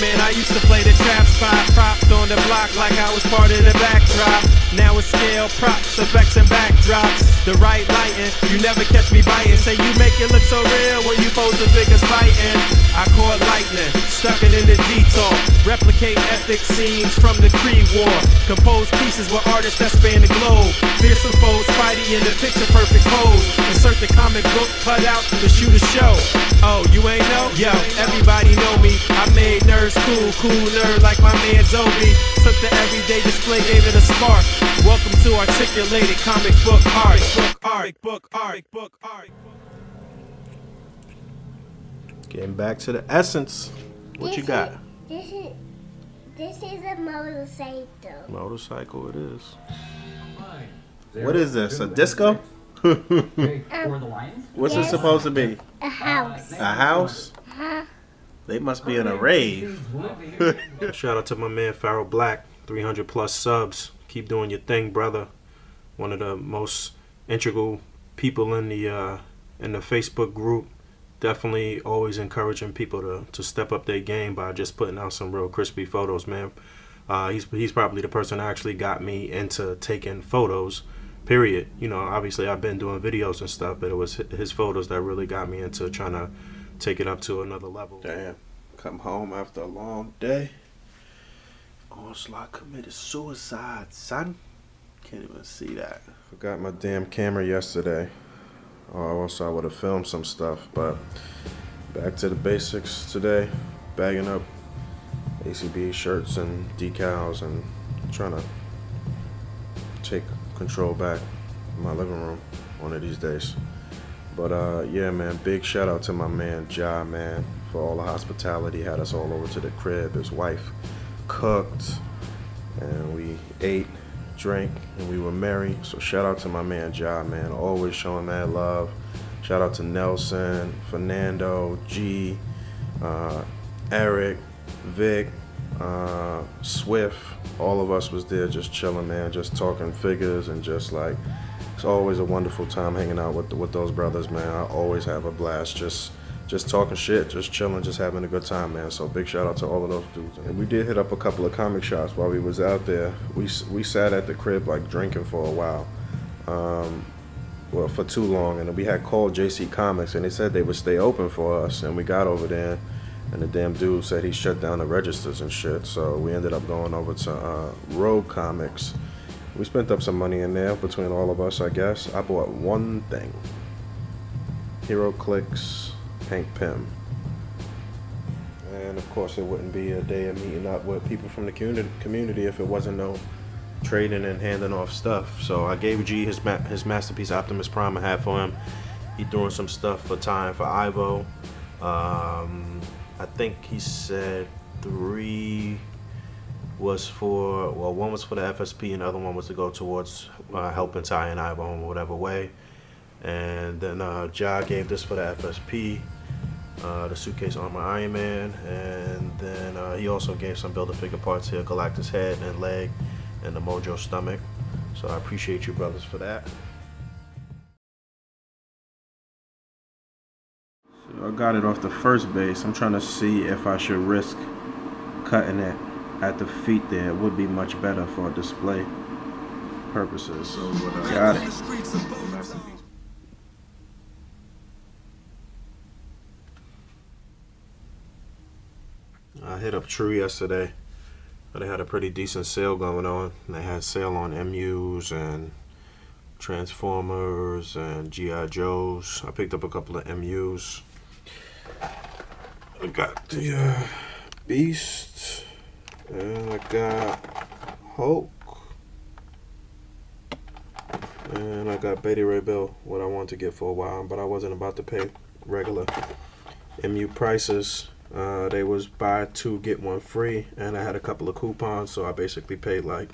Man, I used to play the trap spot, propped on the block like I was part of the backdrop. Now it's scale, props, effects, and backdrops. The right lighting, you never catch me biting. Say you make it look so real when you pose the figures fighting. I caught lightning, stuck it in the detour. Replicate epic scenes from the Creed War. Compose pieces with artists that span the globe. Fearsome foes, Spidey in the picture perfect pose. Insert the comic book cut out to shoot a show. Oh, you ain't know? Yo, everybody know me. I made nerds cool, cool nerd like my man Zobi. Took the everyday display, gave it a spark. Welcome to articulated comic book art. Getting back to the essence. What you got? This is a motorcycle. Motorcycle it is. What is this? A disco? What's it supposed to be? A house. A house? They must be in a rave. Shout out to my man Farrell Black, 300 plus subs. Keep doing your thing, brother. One of the most integral people in the Facebook group. Definitely always encouraging people to step up their game by just putting out some real crispy photos, man. He's probably the person that actually got me into taking photos, period. You know, obviously I've been doing videos and stuff, but it was his photos that really got me into trying to take it up to another level. Damn, come home after a long day. Onslaught committed suicide, son. Can't even see that. Forgot my damn camera yesterday. Or else I would have filmed some stuff, but back to the basics today. Bagging up A.C.B.A shirts and decals and trying to take control back in my living room one of these days. But yeah, man, big shout out to my man Ja, man, for all the hospitality. He had us all over to the crib. His wife cooked and we ate, drank, and we were merry. So shout out to my man Ja, man, always showing mad love. Shout out to Nelson, Fernando, G, Eric, Vic, Swift. All of us was there just chilling, man, just talking figures, and just like, it's always a wonderful time hanging out with those brothers, man. I always have a blast just talking shit, just chilling, just having a good time, man. So big shout out to all of those dudes. And we did hit up a couple of comic shops while we was out there. We sat at the crib like drinking for a while, well, for too long, and we had called JC Comics and they said they would stay open for us, and we got over there and the damn dude said he shut down the registers and shit. So we ended up going over to Rogue Comics. We spent up some money in there between all of us, I guess. I bought one thing, Hero Clicks Hank Pym. And of course it wouldn't be a day of meeting up with people from the community if it wasn't no trading and handing off stuff. So I gave G his Masterpiece Optimus Prime I had for him. He threw in some stuff for time for Ivo. I think he said 3 was for, well, 1 was for the FSP and the other one was to go towards helping Ty and Ivo in whatever way. And then Ja gave this for the FSP, the suitcase on my Iron Man, and then he also gave some Build-A-Figure parts here, Galactus head and leg and the Mojo stomach. So I appreciate you brothers for that. So I got it off the first base. I'm trying to see if I should risk cutting it at the feet there. It would be much better for display purposes. So what I got it. I hit up True yesterday. They had a pretty decent sale going on. They had sale on MUs and Transformers and G.I. Joes. I picked up a couple of MUs. I got the Beast, and I got Hulk, and I got Betty Ray Bill, what I wanted to get for a while, but I wasn't about to pay regular MU prices. They was buy 2 get 1 free, and I had a couple of coupons, so I basically paid like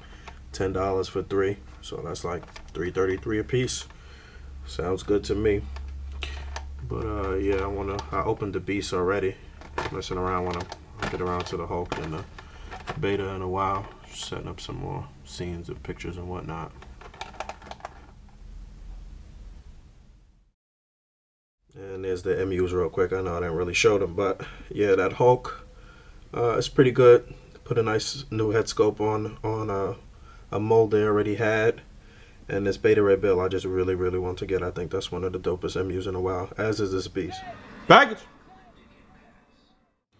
$10 for 3, so that's like $3.33 a piece. Sounds good to me. But yeah, I opened the Beast already. Messing around when I get around to the Hulk and the beta in a while, setting up some more scenes and pictures and whatnot. And there's the MUs real quick. I know I didn't really show them, but yeah, that Hulk, It's pretty good. Put a nice new head sculpt on a mold they already had. And this Beta Ray Bill I just really want to get. I think that's one of the dopest MUs in a while, as is this beast. Package!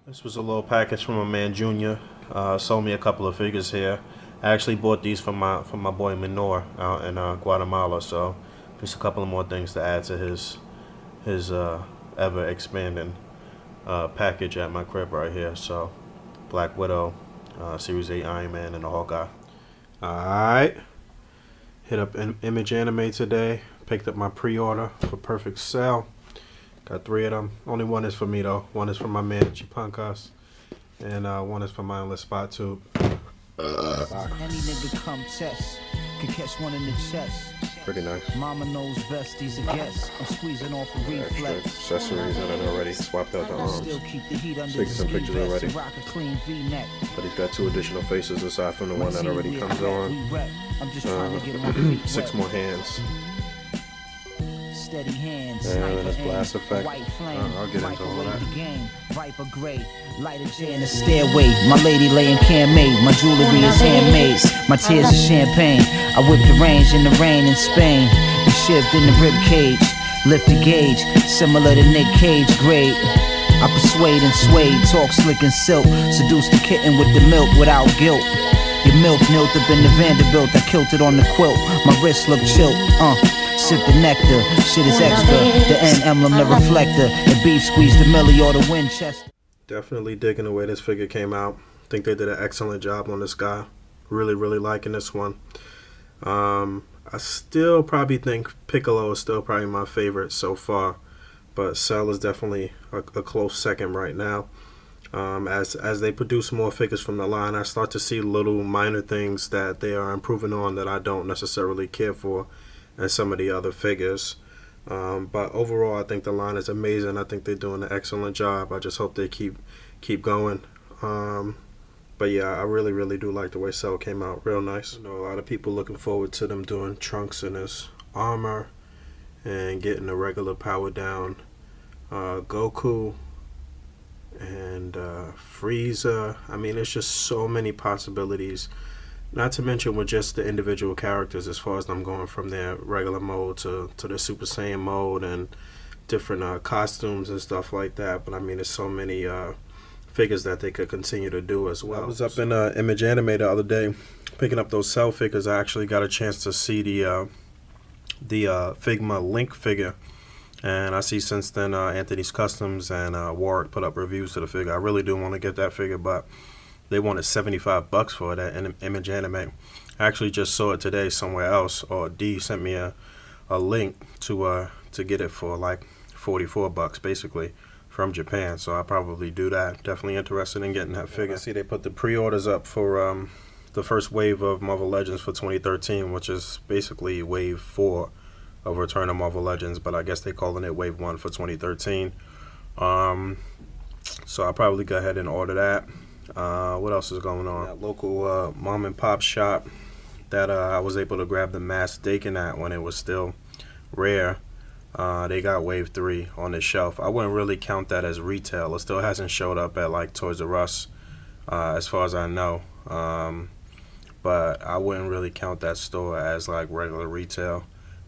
This was a little package from my man Junior. Sold me a couple of figures here. I actually bought these from my boy Minor out in Guatemala, so just a couple of more things to add to his ever expanding package at my crib right here. So Black Widow, Series 8 Iron Man, and the Hawkeye. Alright. Hit up Image Anime today. Picked up my pre-order for Perfect Cell. Got 3 of them. Only one is for me though. One is for my man Chipankas, and one is for my endless spot tube. Any nigga come test, could catch one in the chest. Pretty nice. Mama knows best, these are guests. I'm squeezing off a reflex. Accessories in it already. Swapped out the arms. Still keep the heat under Taking some pictures already. rock a clean V-neck. But he's got 2 additional faces aside from the one that already comes on. I'm just trying to get my feet 6 more hands. Steady hands, and his blast effect. white flame, I'll get into all that. The game, Viper gray, light a J in the stairway. My lady laying can-made, my jewelry is handmade. My tears are champagne. I whip the range in the rain in Spain. The shift in the rib cage, lift the gauge, similar to Nick Cage grade. I persuade and sway, talk slick and silk, seduce the kitten with the milk without guilt. Your milk knelt up in the Vanderbilt, I kilted on the quilt. My wrist look chill, sip the nectar, shit is extra. The end emblem, the reflector. The beef squeeze the Millie or the Winchester. Definitely digging the way this figure came out. Think they did an excellent job on this guy. Really liking this one. I still probably think Piccolo is still probably my favorite so far, but Cell is definitely a close second right now. As they produce more figures from the line, I start to see little minor things that they are improving on that I don't necessarily care for and some of the other figures. But overall, I think the line is amazing. I think they're doing an excellent job. I just hope they keep going. But yeah, I really do like the way Cell came out. Real nice. I know a lot of people looking forward to them doing Trunks in his armor and getting a regular power down Goku and Frieza. I mean, there's just so many possibilities. Not to mention with just the individual characters, as far as them going from their regular mode to the Super Saiyan mode and different costumes and stuff like that. But I mean, there's so many figures that they could continue to do as well. I was up in Image Anime the other day picking up those Cell figures. I actually got a chance to see the Figma Link figure. And I see since then Anthony's Customs and Warwick put up reviews to the figure. I really do want to get that figure, but they wanted $75 for it at Image Anime. I actually just saw it today somewhere else, or D sent me a link to get it for like $44 basically from Japan. So I'll probably do that. Definitely interested in getting that figure. I see they put the pre-orders up for the first wave of Marvel Legends for 2013, which is basically wave 4 of Return of Marvel Legends, but I guess they're calling it Wave 1 for 2013. So I'll probably go ahead and order that. What else is going on? That local mom and pop shop that I was able to grab the masked Dakin at when it was still rare. They got Wave 3 on the shelf. I wouldn't really count that as retail. It still hasn't showed up at like Toys R Us as far as I know. But I wouldn't really count that store as like regular retail.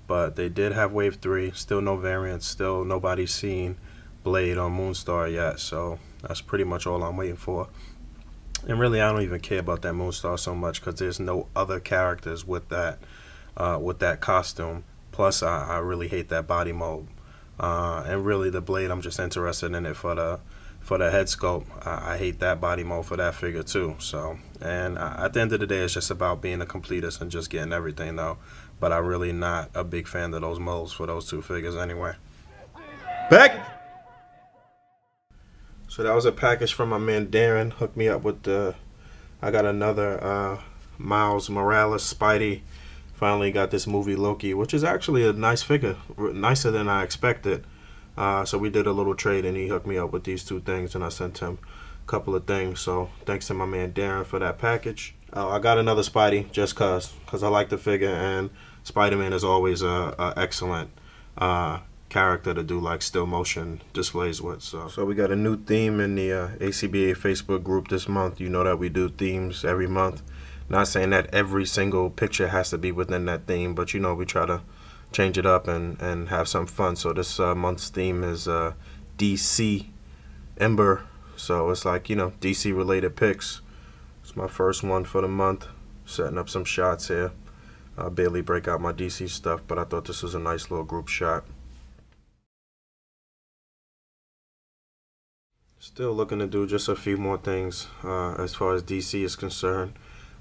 But they did have Wave 3, still no variants, still nobody's seen Blade or Moonstar yet, so that's pretty much all I'm waiting for. And really, I don't even care about that Moonstar so much because there's no other characters with that costume. Plus, I really hate that body mold. And really, the Blade, I'm just interested in it for the head sculpt. I hate that body mold for that figure too. So, and at the end of the day, it's just about being a completist and just getting everything though. But I'm really not a big fan of those molds for those 2 figures anyway. Package! So that was a package from my man Darren. Hooked me up with I got another Miles Morales Spidey. Finally got this movie Loki, which is actually a nice figure. Nicer than I expected. So we did a little trade and he hooked me up with these 2 things and I sent him a couple of things. So thanks to my man Darren for that package. I got another Spidey just cause I like the figure, and Spider-Man is always a excellent character to do like still motion displays with. So we got a new theme in the ACBA Facebook group this month. You know that we do themes every month. Not saying that every single picture has to be within that theme, but you know, we try to change it up and have some fun. So this month's theme is DC Ember. So it's like, you know, DC related pics. It's my first one for the month. Setting up some shots here. I barely break out my DC stuff, but I thought this was a nice little group shot. Still looking to do just a few more things as far as DC is concerned.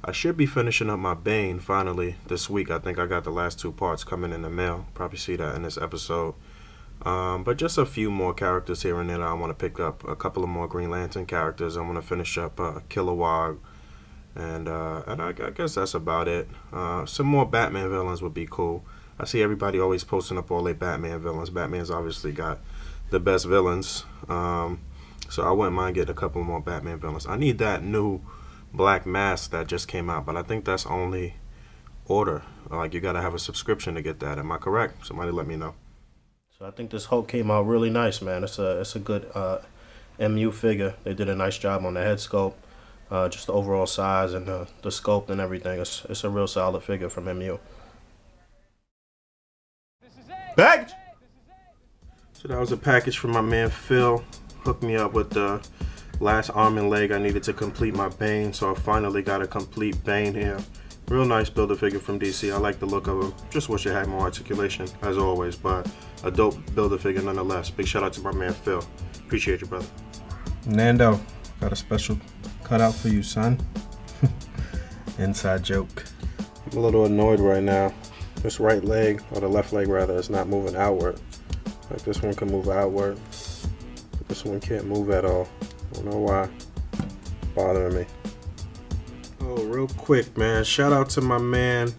I should be finishing up my Bane finally this week. I think I got the last 2 parts coming in the mail. Probably see that in this episode. But just a few more characters here and there. I want to pick up a couple of more Green Lantern characters. I want to finish up Kilowog. And I guess that's about it. Some more Batman villains would be cool. I see everybody always posting up all their Batman villains. Batman's obviously got the best villains. So I wouldn't mind getting a couple more Batman villains. I need that new Black Mask that just came out, but I think that's only order. Like, you gotta have a subscription to get that. Am I correct? Somebody let me know. So I think this Hulk came out really nice, man. It's a good MU figure. They did a nice job on the head sculpt, just the overall size and the sculpt and everything. It's a real solid figure from MU. Package. So that was a package from my man Phil. Hooked me up with the last arm and leg I needed to complete my Bane, so I finally got a complete Bane here. Real nice Build-A-Figure from DC. I like the look of him. Just wish it had more articulation, as always, but a dope Build-A-Figure nonetheless. Big shout out to my man Phil. Appreciate you, brother. Nando, got a special cutout for you, son. Inside joke. I'm a little annoyed right now. This right leg, or the left leg rather, is not moving outward. Like, this one can move outward. This one can't move at all. I don't know why. It's bothering me. Oh, real quick, man. Shout out to my man,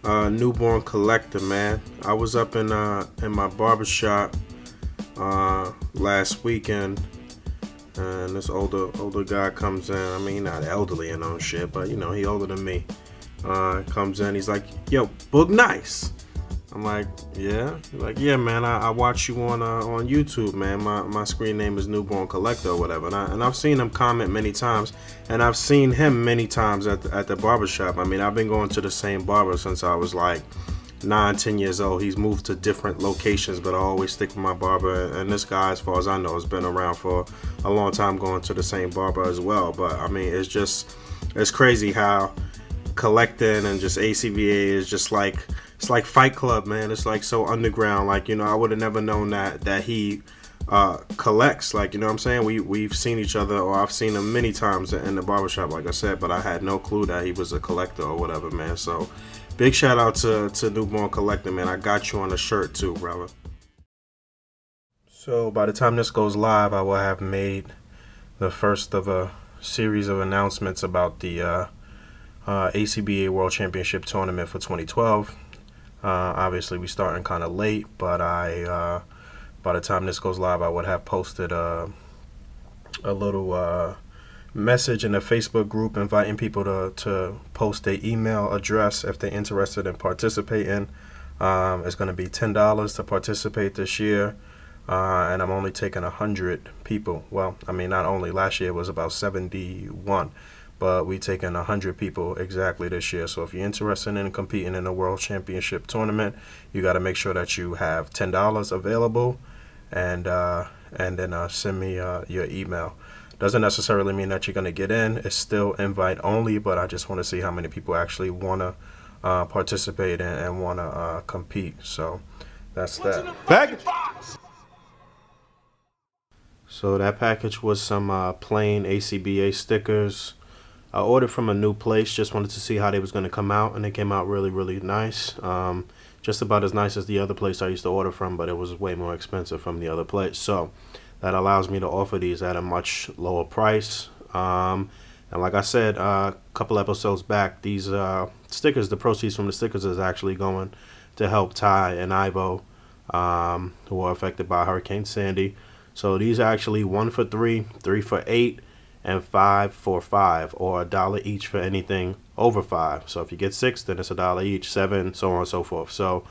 Newborn Collector, man. I was up in my barbershop last weekend, and this older guy comes in. I mean, not elderly and no shit, but you know, he older than me. Comes in. He's like, "Yo, Boog Nice." I'm like, yeah? He's like, yeah, man, I watch you on YouTube, man. My screen name is Newborn Collector or whatever. And I've seen him comment many times. And I've seen him many times at the barbershop. I mean, I've been going to the same barber since I was like 9, 10 years old. He's moved to different locations, but I always stick with my barber. And this guy, as far as I know, has been around for a long time going to the same barber as well. But, I mean, it's crazy how collecting and just ACBA is just like... It's like Fight Club, man. It's like so underground. Like, you know, I would have never known that he collects. Like, you know what I'm saying? We've seen each other, or I've seen him many times in the barbershop, like I said, but I had no clue that he was a collector or whatever, man. So, big shout out to Newborn Collector, man. I got you on a shirt too, brother. So, by the time this goes live, I will have made the first of a series of announcements about the ACBA World Championship Tournament for 2012. Obviously, we starting kind of late, but by the time this goes live, I would have posted a little message in the Facebook group inviting people to post their email address if they're interested in participating. It's going to be $10 to participate this year, and I'm only taking 100 people. Well, I mean, not only. Last year it was about 71. But we taking 100 people exactly this year. So if you're interested in competing in a World Championship tournament, you got to make sure that you have $10 available, and then send me your email. Doesn't necessarily mean that you're going to get in. It's still invite only, but I just want to see how many people actually want to participate and want to compete. So that's that. Package. So that package was some plain ACBA stickers. I ordered from a new place, just wanted to see how they was going to come out, and they came out really, really nice. Just about as nice as the other place I used to order from, but it was way more expensive from the other place. So that allows me to offer these at a much lower price. And like I said a couple episodes back, these stickers, the proceeds from the stickers is actually going to help Ty and Ivo, who were affected by Hurricane Sandy. So these are actually 1 for 3, 3 for 8, and 5 for 5, or $1 each for anything over 5. So if you get 6, then it's $1 each, 7, so on and so forth. So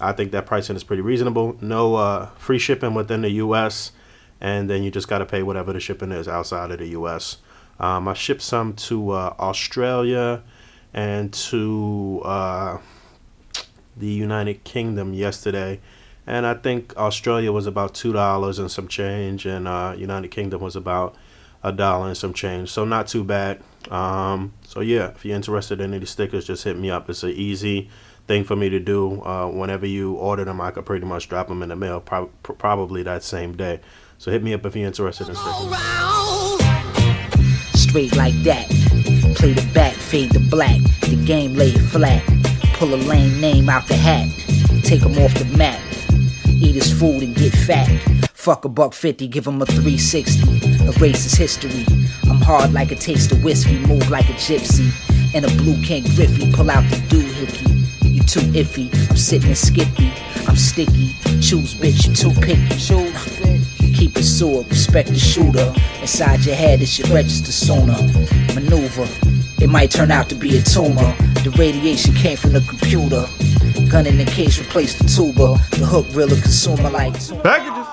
I think that pricing is pretty reasonable. No free shipping within the U.S., and then you just got to pay whatever the shipping is outside of the U.S. I shipped some to Australia and to the United Kingdom yesterday, and I think Australia was about $2 and some change, and United Kingdom was about $1 and some change, so not too bad. So yeah, if you're interested in any stickers, just hit me up. It's an easy thing for me to do. Whenever you order them, I could pretty much drop them in the mail probably that same day. So hit me up if you're interested in stickers. Straight like that, play the back, fade the black, the game lay it flat, pull a lame name out the hat, take him off the map, eat his food and get fat, fuck $150, give him a 360, erase his history. I'm hard like a taste of whiskey, move like a gypsy, and a blue King Griffey, pull out the doohickey. You too iffy, I'm sitting and skippy, I'm sticky, choose bitch, you too picky. Keep it sword, respect the shooter. Inside your head, it should register sooner. Maneuver, it might turn out to be a tumor. The radiation came from the computer. Gun in the case, replace the tuber. The hook real a consumer like packages.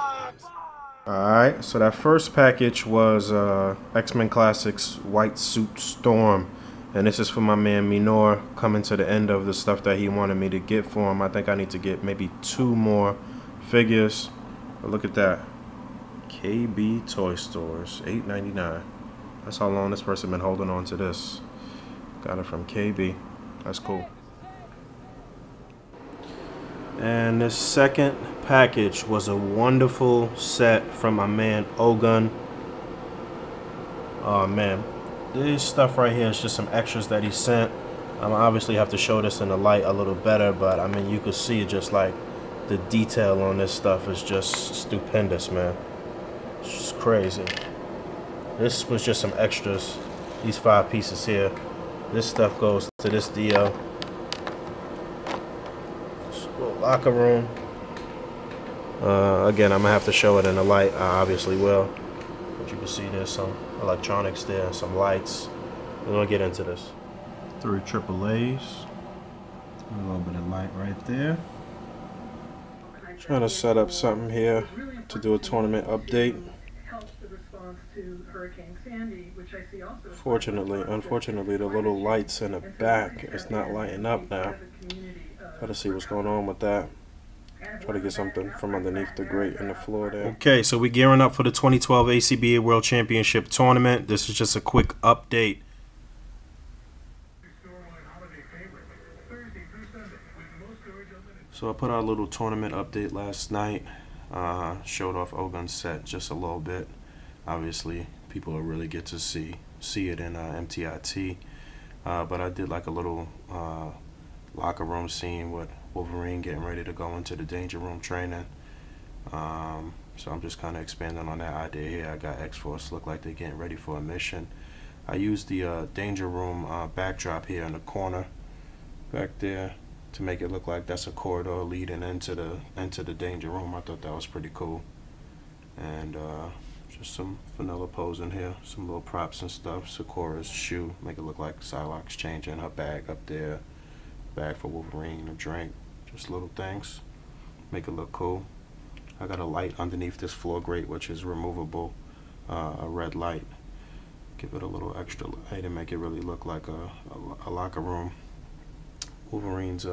Alright, so that first package was X-Men Classics White Suit Storm. And this is for my man Minor, coming to the end of the stuff that he wanted me to get for him. I think I need to get maybe 2 more figures. But look at that. KB Toy Stores, $8.99. That's how long this person been holding on to this. Got it from KB. That's cool. And the second package was a wonderful set from my man Ogun. Oh man, this stuff right here is just some extras that he sent. I obviously have to show this in the light a little better, but I mean you could see just like the detail on this stuff is just stupendous, man. It's just crazy. This was just some extras. These 5 pieces here. This stuff goes to this deal. This little locker room. Again, I'm gonna have to show it in the light. I obviously will. But you can see there's some electronics there, some lights. We're gonna get into this. 3 AAAs. A little bit of light right there. Trying to set up something here to do a tournament update. Unfortunately, the little lights in the back is not lighting up now. Gotta see what's going on with that. Try to get something from underneath the grate in the floor there. Okay, so we're gearing up for the 2012 ACBA World Championship Tournament. This is just a quick update. So I put out a little tournament update last night. Showed off Ogun's set just a little bit. Obviously, people will really get to see it in MTIT. But I did like a little locker room scene with Wolverine getting ready to go into the Danger Room training. So I'm just kind of expanding on that idea here. I got X-Force look like they're getting ready for a mission. I used the Danger Room backdrop here in the corner back there to make it look like that's a corridor leading into the Danger Room. I thought that was pretty cool. And just some vanilla posing here, some little props and stuff. Sakura's shoe, make it look like Psylocke's changing her bag up there. Bag for Wolverine, a drink, just little things. Make it look cool. I got a light underneath this floor grate, which is removable, a red light. Give it a little extra light and make it really look like a locker room. Wolverine's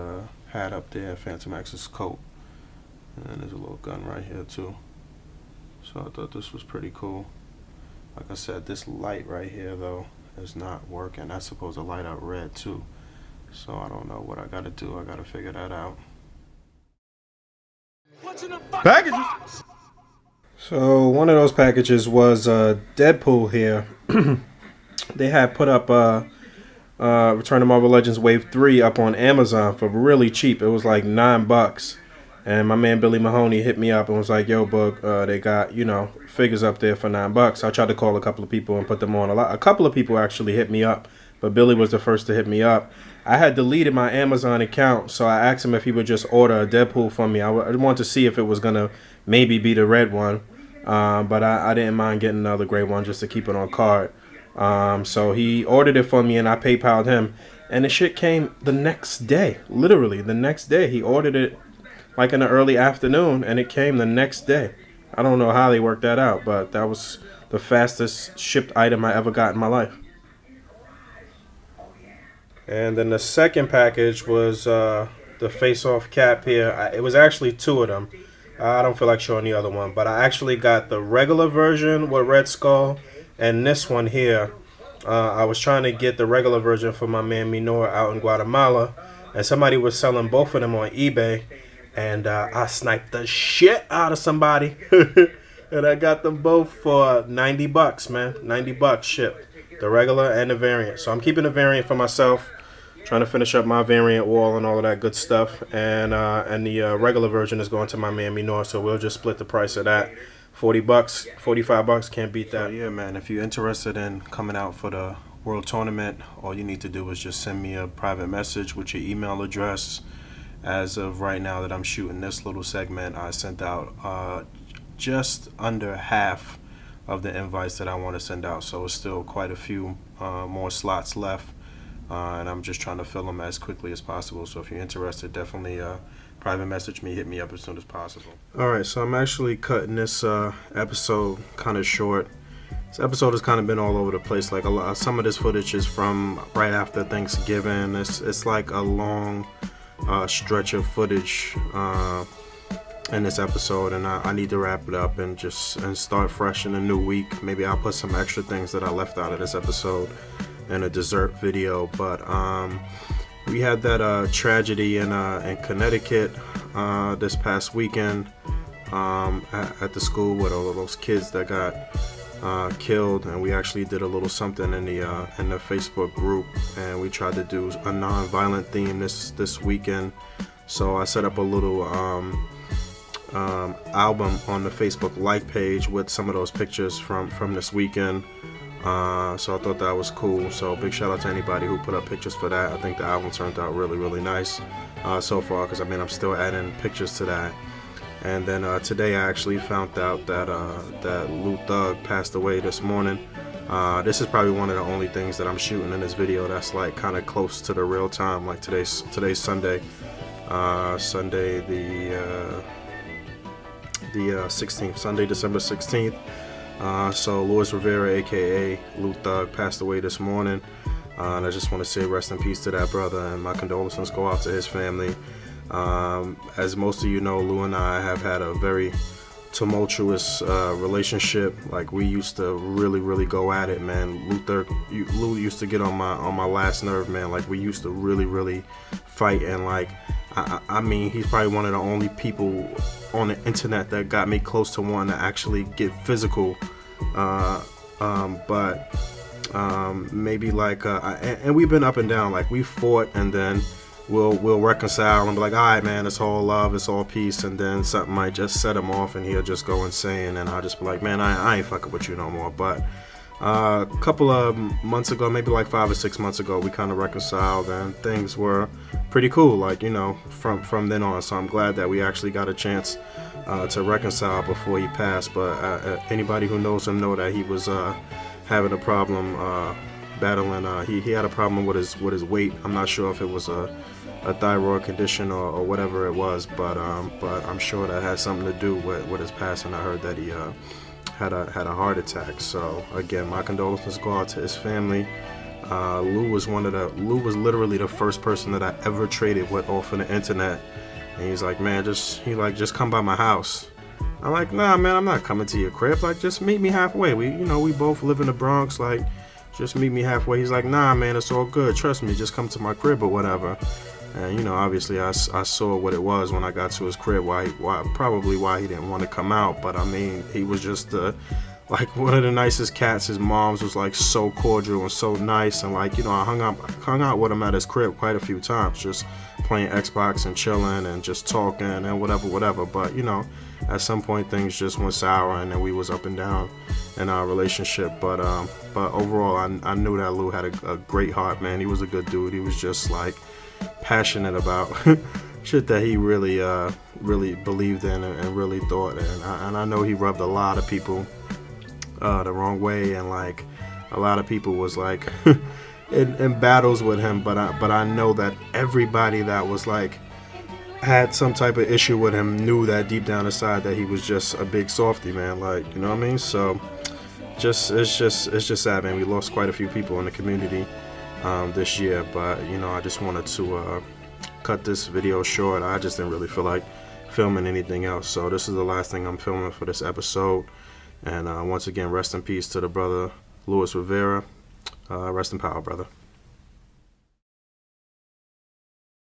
hat up there, Phantom X's coat. And there's a little gun right here too. So I thought this was pretty cool. Like I said, this light right here though is not working. That's supposed to light up red too. So I don't know what I gotta do. I gotta figure that out. Packages! So one of those packages was Deadpool here. They had put up Return to Marvel Legends Wave 3 up on Amazon for really cheap. It was like $9. And my man Billy Mahoney hit me up and was like, yo, Boog, they got, you know, figures up there for $9. I tried to call a couple of people and put them on. A couple of people actually hit me up, but Billy was the first to hit me up. I had deleted my Amazon account, so I asked him if he would just order a Deadpool for me. I wanted to see if it was going to maybe be the red one, but I didn't mind getting another gray one just to keep it on card. So he ordered it for me and I PayPal'd him, and the shit came the next day. Literally the next day he ordered it. like in the early afternoon, and it came the next day. I don't know how they worked that out, but that was the fastest shipped item I ever got in my life. And then the second package was the face-off cap here. It was actually 2 of them. I don't feel like showing the other one, but I actually got the regular version with Red Skull, and this one here. I was trying to get the regular version for my man Minor out in Guatemala, and somebody was selling both of them on eBay, and I sniped the shit out of somebody, and I got them both for $90, man. $90 shipped, the regular and the variant. So I'm keeping the variant for myself, trying to finish up my variant wall and all of that good stuff, and the regular version is going to my man Minor, so we'll just split the price of that. $40, $45, can't beat that. So yeah, man, if you're interested in coming out for the World Tournament, all you need to do is just send me a private message with your email address. As of right now that I'm shooting this little segment, I sent out just under half of the invites that I want to send out, so it's still quite a few more slots left, and I'm just trying to fill them as quickly as possible. So if you're interested, definitely private message me, hit me up as soon as possible. Alright, so I'm actually cutting this episode kind of short. This episode has kind of been all over the place. Like some of this footage is from right after Thanksgiving. It's like a long stretch of footage in this episode, and I need to wrap it up and start fresh in a new week. Maybe I'll put some extra things that I left out of this episode in a dessert video, but we had that tragedy in Connecticut this past weekend at the school with all of those kids that got killed, and we actually did a little something in the Facebook group, and we tried to do a non-violent theme this weekend. So I set up a little album on the Facebook like page with some of those pictures from this weekend. So I thought that was cool. So big shout out to anybody who put up pictures for that. I think the album turned out really, really nice so far, because I mean I'm still adding pictures to that. And then today I actually found out that Lou Thug passed away this morning. This is probably one of the only things that I'm shooting in this video that's like kind of close to the real time. Like today's Sunday, Sunday the 16th, Sunday December 16th. So Luis Rivera, aka Lou Thug, passed away this morning, and I just want to say rest in peace to that brother, and my condolences go out to his family. As most of you know, Lou and I have had a very tumultuous relationship. Like we used to really go at it, man. Lou used to get on my last nerve, man. Like we used to really fight, and like I mean, he's probably one of the only people on the internet that got me close to wanting to actually get physical. But maybe like and we've been up and down. Like we fought, and then we'll reconcile and be like, all right, man, it's all love, it's all peace, and then something might just set him off and he'll just go insane, and I'll just be like, man, I ain't fucking with you no more. But a couple of months ago, maybe like 5 or 6 months ago, we kind of reconciled, and things were pretty cool, like, you know, from then on. So I'm glad that we actually got a chance to reconcile before he passed. But anybody who knows him know that he was having a problem battling. He had a problem with his weight. I'm not sure if it was a thyroid condition or whatever it was, but I'm sure that had something to do with his passing. I heard that he had a heart attack. So again, my condolences go out to his family. Lou was literally the first person that I ever traded with off of the internet, and he's like, man, just come by my house. I'm like, nah, man, I'm not coming to your crib. Like, just meet me halfway. We both live in the Bronx. Like, just meet me halfway. He's like, nah, man, it's all good. Trust me, just come to my crib or whatever. And, you know, obviously I saw what it was when I got to his crib, probably why he didn't want to come out. But, I mean, he was just, like, one of the nicest cats. His mom's was, like, so cordial and so nice. And, like, you know, I hung out with him at his crib quite a few times, just playing Xbox and chilling and just talking and whatever. But, you know, at some point things just went sour, and then we was up and down in our relationship. But overall, I knew that Lou had a great heart, man. He was a good dude. He was just, like, passionate about shit that he really believed in and really thought. And I know he rubbed a lot of people the wrong way, and like a lot of people was like in battles with him. But I know that everybody that was like had some type of issue with him knew that deep down inside that he was just a big softy, man. Like, you know what I mean? So it's just sad, man. We lost quite a few people in the community this year, but you know, I just wanted to cut this video short. I just didn't really feel like filming anything else, so this is the last thing I'm filming for this episode. And once again, rest in peace to the brother Luis Rivera. Rest in power, brother.